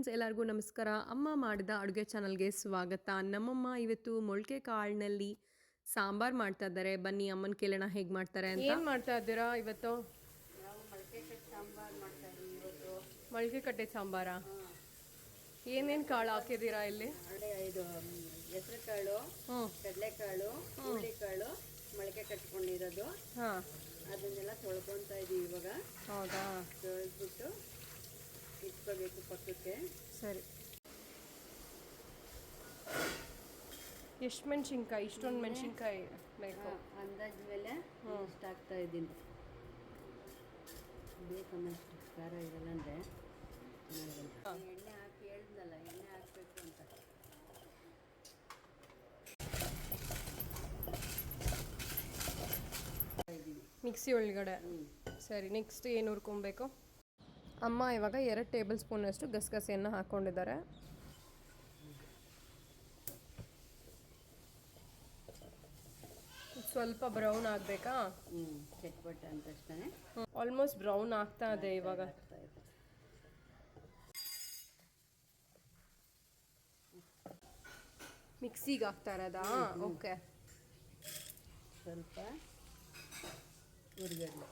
Friends, ಎಲ್ಲರಿಗೂ ನಮಸ್ಕಾರ. ಅಮ್ಮ ಮಾಡಿದ ಅಡುಗೆ ಚಾನಲ್ಗೆ ಸ್ವಾಗತ. ನಮ್ಮಮ್ಮ ಇವತ್ತು ಮೊಳಕೆ ಕಾಳಿನಲ್ಲಿ ಸಾಂಬಾರ್ ಮಾಡ್ತಾ ಇದ್ದಾರೆ. ಬನ್ನಿ ಅಮ್ಮನ ಕೇಳೋಣ ಹೇಗೆ ಮಾಡ್ತಾರೆ ಅಂತ. ಏನು ಮಾಡ್ತಾ ಇದ್ದೀರಾ ಇವತ್ತು? ನಾವು ಮೊಳಕೆ ಕಟ್ಟೆ ಸಾಂಬಾರು ಮಾಡ್ತಾ ಇದ್ದೀವಿ ಇವತ್ತು. ಮೊಳಕೆ ಕಟ್ಟೆ ಸಾಂಬಾರಾ? ಏನೇನು ಕಾಳು ಹಾಕಿದ್ದೀರಾ ಇಲ್ಲಿ? ಇದು ಹೆಸರು ಕಾಳು, ಕಡಲೆಕಾಳು, ಹುರುಳಿಕಾಳು ಮೊಳಕೆ ಕಟ್ಕೊಂಡಿರೋದು. ಅದನ್ನೆಲ್ಲ ತೊಳ್ಕೊತಾ ಇದ್ದೀವಿ ಇವಾಗ. ಹೌದಾ? ತೊಳೆದ್ಬಿಟ್ಟು ಇಟ್ಕೋಬೇಕು ಪಕ್ಕಕ್ಕೆ. ಸರಿ. ಎಷ್ಟು ಮೆಣಸಿನ್ಕಾಯಿ? ಇಷ್ಟೊಂದು ಮೆಣಸಿನ್ಕಾಯಿ ಬೇಕು. ಅಂದಾಜು ಮೇಲೆ ಇಷ್ಟು ಹಾಕ್ತಾ ಇದ್ದೀನಿ. ಬೇಕನ್ನಷ್ಟು ಖಾರ ಇರಲ್ಲ ಅಂದರೆ ಎಣ್ಣೆ ಹಾಕಿ ಹೇಳಿದ್ನಲ್ಲ, ಎಣ್ಣೆ ಹಾಕಬೇಕು ಅಂತ. ಮಿಕ್ಸಿ ಒಳಗಡೆ. ಸರಿ, ನೆಕ್ಸ್ಟ್ ಏನು ಹುರ್ಕೊಬೇಕು? ಅಮ್ಮ ಇವಾಗ 2 ಟೇಬಲ್ ಸ್ಪೂನಷ್ಟು ಗಸಗಸೆಯನ್ನು ಹಾಕ್ಕೊಂಡಿದ್ದಾರೆ. ಸ್ವಲ್ಪ ಬ್ರೌನ್ ಆಗಬೇಕಾ? ಚಟ್ಪಟ ಅಂತ ಅಷ್ಟೇ. ಆಲ್ಮೋಸ್ಟ್ ಬ್ರೌನ್ ಆಗ್ತಾ ಇದೆ ಇವಾಗ. ಮಿಕ್ಸಿಗೆ ಹಾಕ್ತಾ ಇರೋದಾ? ಓಕೆ. ಸ್ವಲ್ಪ ಹುರಿಗಡ್ಲೆ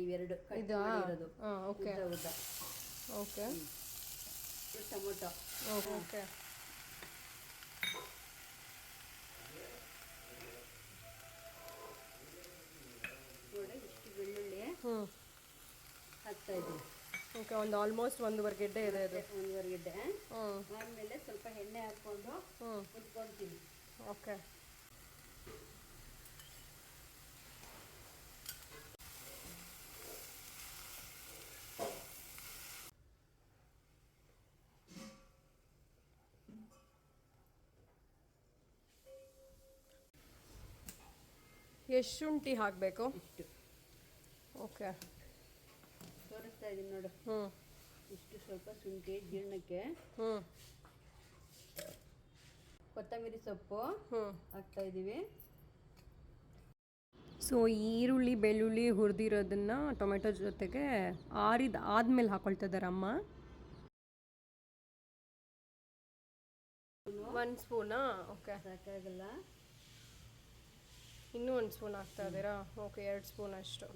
ಇವೆರಡು ಕಟ್ ಮಾಡಿರೋದು. ಓಕೆ ಉದ್ದ ಓಕೆ. ಟೊಮೊಟೊ. ಓಕೆ. ನೋಡಿ, ಇಷ್ಟು ಬೆಳ್ಳುಳ್ಳಿ ಹಾಕ್ತಾ ಇದ್ದೀನಿ. ಓಕೆ, ಒಂದು ಆಲ್ಮೋಸ್ಟ್ 1.5 ಗೆಡ್ಡೆ ಇದೆ ಅದು. 1.5 ಗೆಡ್ಡೆ. ಆಮೇಲೆ ಸ್ವಲ್ಪ ಎಣ್ಣೆ ಹಾಕ್ಕೊಂಡು ಉತ್ಕೊಳ್ತೀನಿ. ಓಕೆ. ಎಷ್ಟು ಶುಂಠಿ ಹಾಕಬೇಕು? ಇಷ್ಟು. ಓಕೆ, ತೋರಿಸ್ತಾ ಇದ್ದೀನಿ ನೋಡು. ಇಷ್ಟು ಸ್ವಲ್ಪ ಶುಂಠಿ ಜೀರ್ಣಕ್ಕೆ. ಕೊತ್ತಂಬರಿ ಸೊಪ್ಪು ಹಾಕ್ತಾ ಇದ್ದೀವಿ. ಸೊ ಈರುಳ್ಳಿ ಬೆಳ್ಳುಳ್ಳಿ ಹುರಿದಿರೋದನ್ನ ಟೊಮೆಟೊ ಜೊತೆಗೆ ಆದ್ಮೇಲೆ ಹಾಕೊಳ್ತಾ ಇದ್ದಾರೆ ಅಮ್ಮ. 1 ಸ್ಪೂನಾ? ಓಕೆ, ಸಾಕಾಗಲ್ಲ, ಇನ್ನೂ 1 ಸ್ಪೂನ್ ಹಾಕ್ತಾ ಇದ್ದೀರಾ? ಓಕೆ, 2 ಸ್ಪೂನ್ ಅಷ್ಟು.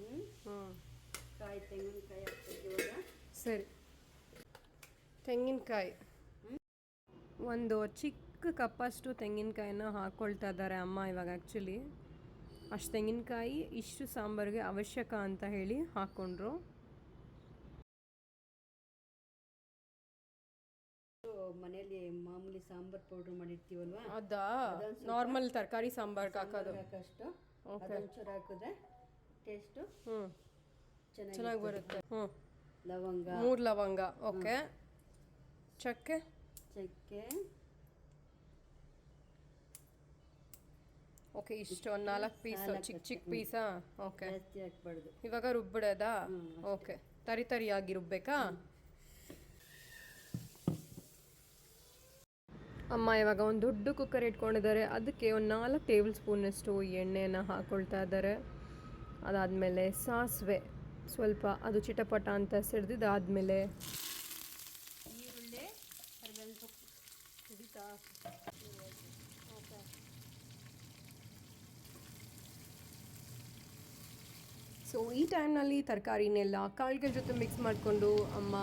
ತೆಂಗಿನಕಾಯಿ ಹಾಕ್ಬೇಕು ಇವಾಗ. ಸರಿ. ತೆಂಗಿನಕಾಯಿ ಒಂದು ಚಿಕ್ಕ ಕಪ್ಪಷ್ಟು ತೆಂಗಿನಕಾಯಿನ ಹಾಕ್ಕೊಳ್ತಾ ಇದ್ದಾರೆ ಅಮ್ಮ ಇವಾಗ. ಆ್ಯಕ್ಚುಲಿ ಅಷ್ಟು ತೆಂಗಿನಕಾಯಿ ಇಷ್ಟು ಸಾಂಬಾರಿಗೆ ಅವಶ್ಯಕ ಅಂತ ಹೇಳಿ ಹಾಕ್ಕೊಂಡ್ರು. ಮನೆಯಲ್ಲಿ ಮಾಮೂಲಿ ಸಾಂಬಾರ್ ಪೌಡರ್ ಮಾಡಿರ್ತೀವಲ್ವಾ, ಅದಾ ನಾರ್ಮಲ್ ತರಕಾರಿ ಸಾಂಬಾರ್ಗೆ ಹಾಕೋದು. ಅಷ್ಟು ಒಂಚೂರು ಹಾಕಿದ್ರೆ ಟೇಸ್ಟು ಚೆನ್ನಾಗಿ ಬರುತ್ತೆ. ಲವಂಗ 3 ಲವಂಗ. ಓಕೆ. ಚಕ್ಕೆ ಓಕೆ, ಇಷ್ಟು ಒಂದು 4 ಪೀಸ್, ಚಿಕ್ಕ ಪೀಸಾ? ಓಕೆ. ಜಾಸ್ತಿ ಹಾಕ್ಬಾರ್ದು. ಇವಾಗ ರುಬ್ಬಿಡೋದಾ? ಓಕೆ. ತರಿಯಾಗಿ ರುಬ್ಬೇಕಾ? ಅಮ್ಮ ಇವಾಗ ಒಂದು ದೊಡ್ಡ ಕುಕ್ಕರ್ ಇಟ್ಕೊಂಡಿದ್ದಾರೆ. ಅದಕ್ಕೆ ಒಂದು 4 ಟೇಬಲ್ ಸ್ಪೂನಷ್ಟು ಎಣ್ಣೆನ ಹಾಕ್ಕೊಳ್ತಾ ಇದ್ದಾರೆ. ಅದಾದಮೇಲೆ ಸಾಸಿವೆ ಸ್ವಲ್ಪ, ಅದು ಚಿಟಪಟ ಅಂತ ಸಿಡ್ದಿದ್ದಾದಮೇಲೆ ಈರುಳ್ಳಿ, ಕರಿಬೇವಿನ ಸೊಪ್ಪು ಕುಡಿತಾ. ಓಕೆ. ಸೊ ಈ ಟೈಮ್ನಲ್ಲಿ ತರಕಾರಿನೆಲ್ಲ ಕಾಳುಗಳ ಜೊತೆ ಮಿಕ್ಸ್ ಮಾಡಿಕೊಂಡು ಅಮ್ಮ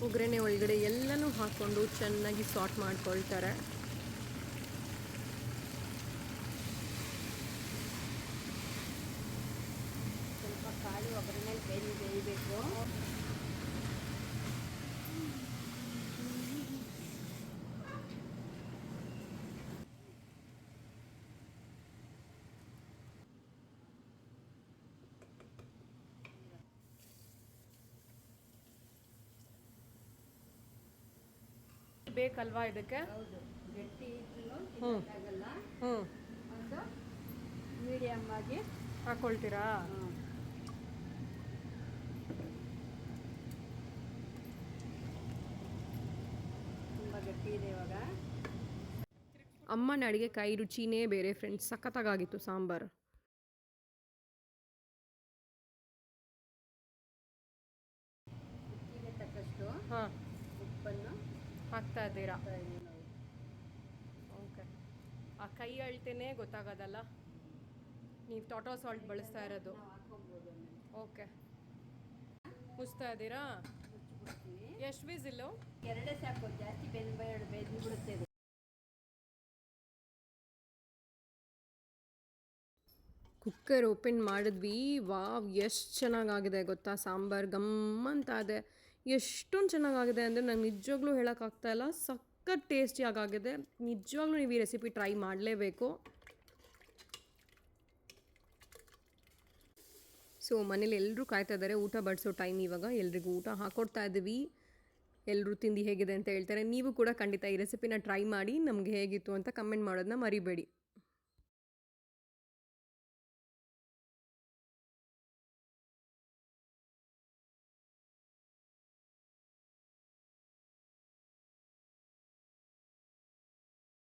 ಒಗ್ಗರಣೆ ಒಳಗಡೆ ಎಲ್ಲನೂ ಹಾಕ್ಕೊಂಡು ಚೆನ್ನಾಗಿ ಸಾಟ್ ಮಾಡ್ಕೊಳ್ತಾರೆ. ಸ್ವಲ್ಪ ಕಾಳು ಒಗ್ಗರಣೆಲಿ ಬೇಯಬೇಕು. ಬೇಕಲ್ವಾ ಇದಕ್ಕೆ? ಹೌದು, ಗಟ್ಟಿ ಆಗಲ್ಲ. ಒಂದು ಮೀಡಿಯಮ್ ಆಗಿ ಹಾಕ್ಕೊಳ್ತೀರಾ? ತುಂಬ ಗಟ್ಟಿ ಇದೆ ಇವಾಗ. ಅಮ್ಮನ ಅಡುಗೆ ಕೈ ರುಚಿನೇ ಬೇರೆ ಫ್ರೆಂಡ್ಸ್. ಸಖತ್ತಾಗಿತ್ತು ಸಾಂಬಾರು. ರುಚಿಗೆ ತಕ್ಕಷ್ಟು ಹಾಕ್ತಾ ಇದ್ದೀರಾ? ಹಾಕ್ತಾ ಇದೀವಿ ನಾವು. ಓಕೆ. ಆ ಕೈ ಅಳ್ತೇನೆ ಗೊತ್ತಾಗೋದಲ್ಲ, ನೀವು ಟಾಟಾ ಸಾಲ್ಟ್ ಬಳಸ್ತಾ ಇರೋದು. ನಾವು ಹಾಕ್ಕೊಬೋದು ಆಮೇಲೆ. ಓಕೆ, ಮುಚ್ತಾ ಇದ್ದೀರಾ? ಮುಚ್ಚಿಬಿಡ್ತೀವಿ. ಎಷ್ಟು ವಿಸಿಲ್ಲು? ಎರಡೇ ಸಾಕು, ಜಾಸ್ತಿ ಬೆಂದು ಬಿಡುತ್ತೆ ಇದು. ಕುಕ್ಕರ್ ಓಪನ್ ಮಾಡಿದ್ವಿ. ವಾವ್, ಎಷ್ಟು ಚೆನ್ನಾಗಾಗಿದೆ ಗೊತ್ತಾ, ಸಾಂಬಾರು ಗಮ್ ಅಂತ ಇದೆ. ಎಷ್ಟೊಂದು ಚೆನ್ನಾಗಾಗಿದೆ ಅಂದರೆ ನಂಗೆ ನಿಜವಾಗ್ಲೂ ಹೇಳೋಕ್ಕಾಗ್ತಾಯಿಲ್ಲ, ಸಖತ್ ಟೇಸ್ಟಿಯಾಗಿದೆ. ನಿಜವಾಗ್ಲೂ ನೀವು ಈ ರೆಸಿಪಿ ಟ್ರೈ ಮಾಡಲೇಬೇಕು. ಸೊ ಮನೇಲಿ ಎಲ್ಲರೂ ಕಾಯ್ತಾ ಇದ್ದಾರೆ, ಊಟ ಬಡಿಸೋ ಟೈಮ್ ಇವಾಗ. ಎಲ್ರಿಗೂ ಊಟ ಹಾಕ್ಕೊಡ್ತಾ ಇದ್ದೀವಿ. ಎಲ್ಲರೂ ತಿಂದು ಹೇಗಿದೆ ಅಂತ ಹೇಳ್ತಾರೆ. ನೀವು ಕೂಡ ಖಂಡಿತ ಈ ರೆಸಿಪಿನ ಟ್ರೈ ಮಾಡಿ ನಮಗೆ ಹೇಗಿತ್ತು ಅಂತ ಕಮೆಂಟ್ ಮಾಡೋದನ್ನ ಮರಿಬೇಡಿ.